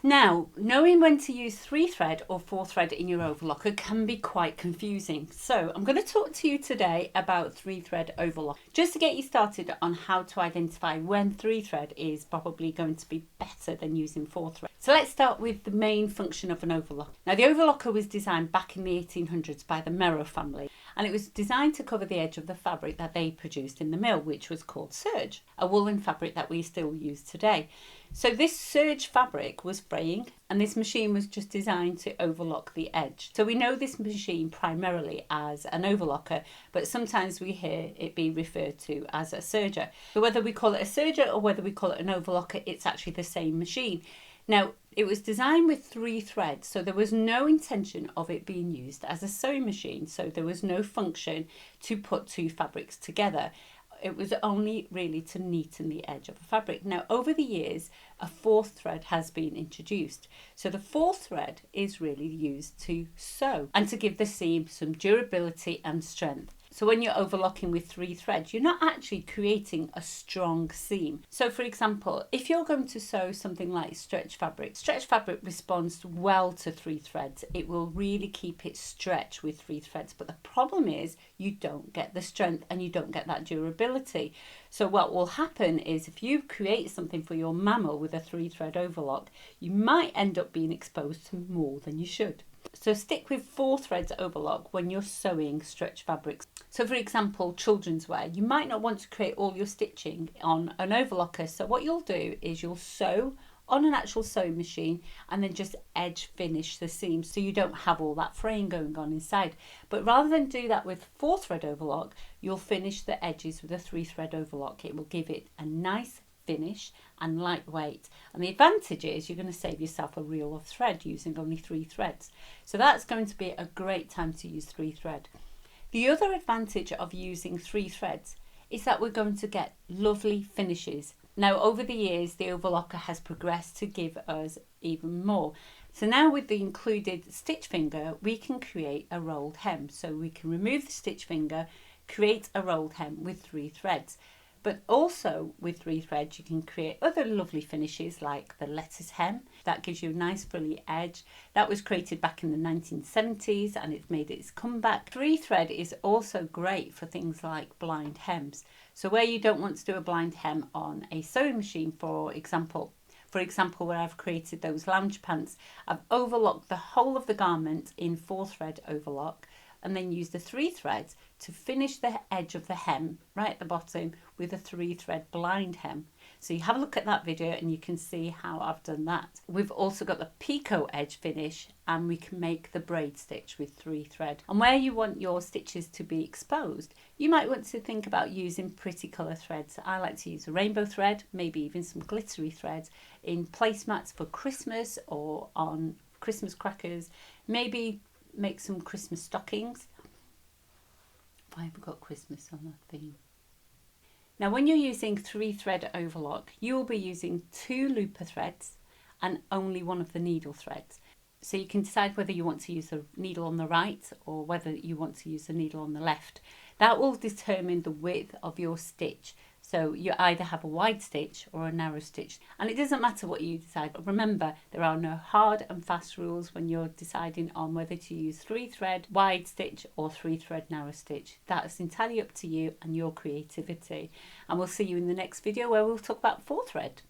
Now, knowing when to use 3-thread or 4-thread in your overlocker can be quite confusing. So I'm going to talk to you today about 3-thread overlock, just to get you started on how to identify when 3-thread is probably going to be better than using 4-thread. So let's start with the main function of an overlocker. Now, the overlocker was designed back in the 1800s by the Merrow family, and it was designed to cover the edge of the fabric that they produced in the mill, which was called serge, a woolen fabric that we still use today. So this serge fabric was fraying, and this machine was just designed to overlock the edge. So we know this machine primarily as an overlocker, but sometimes we hear it be referred to as a serger. So whether we call it a serger or whether we call it an overlocker, it's actually the same machine. Now, it was designed with 3 threads, so there was no intention of it being used as a sewing machine. So there was no function to put 2 fabrics together. It was only really to neaten the edge of a fabric. Now, over the years, a 4th thread has been introduced. So the 4th thread is really used to sew and to give the seam some durability and strength. So when you're overlocking with 3 threads, you're not actually creating a strong seam. So for example, if you're going to sew something like stretch fabric responds well to 3 threads. It will really keep it stretched with 3 threads. But the problem is you don't get the strength and you don't get that durability. So what will happen is if you create something for your mammal with a 3-thread overlock, you might end up being exposed to more than you should. So stick with 4 threads overlock when you're sewing stretch fabrics. So for example, children's wear, you might not want to create all your stitching on an overlocker. So what you'll do is you'll sew on an actual sewing machine and then just edge finish the seams so you don't have all that fraying going on inside. But rather than do that with 4-thread overlock, you'll finish the edges with a 3-thread overlock. It will give it a nice finish and lightweight, and the advantage is you're going to save yourself a reel of thread using only 3 threads. So that's going to be a great time to use 3-thread. The other advantage of using 3 threads is that we're going to get lovely finishes. Now, over the years, the overlocker has progressed to give us even more. So now with the included stitch finger, we can create a rolled hem. So we can remove the stitch finger, create a rolled hem with 3 threads. But also with 3 threads, you can create other lovely finishes like the lettuce hem. That gives you a nice frilly edge. That was created back in the 1970s and it's made its comeback. 3 thread is also great for things like blind hems. So where you don't want to do a blind hem on a sewing machine, for example, where I've created those lounge pants, I've overlocked the whole of the garment in 4-thread overlock and then use the 3 threads to finish the edge of the hem right at the bottom with a 3-thread blind hem. So you have a look at that video and you can see how I've done that. We've also got the picot edge finish and we can make the braid stitch with 3 thread. And where you want your stitches to be exposed, you might want to think about using pretty colour threads. I like to use a rainbow thread, maybe even some glittery threads in placemats for Christmas or on Christmas crackers. Maybe make some Christmas stockings. Why have we got Christmas on that theme? Now when you're using 3-thread overlock, you will be using 2 looper threads and only one of the needle threads. So you can decide whether you want to use the needle on the right or whether you want to use the needle on the left. That will determine the width of your stitch. So you either have a wide stitch or a narrow stitch, and it doesn't matter what you decide. But remember, there are no hard and fast rules when you're deciding on whether to use 3-thread wide stitch or 3-thread narrow stitch. That is entirely up to you and your creativity. And we'll see you in the next video where we'll talk about 4-thread.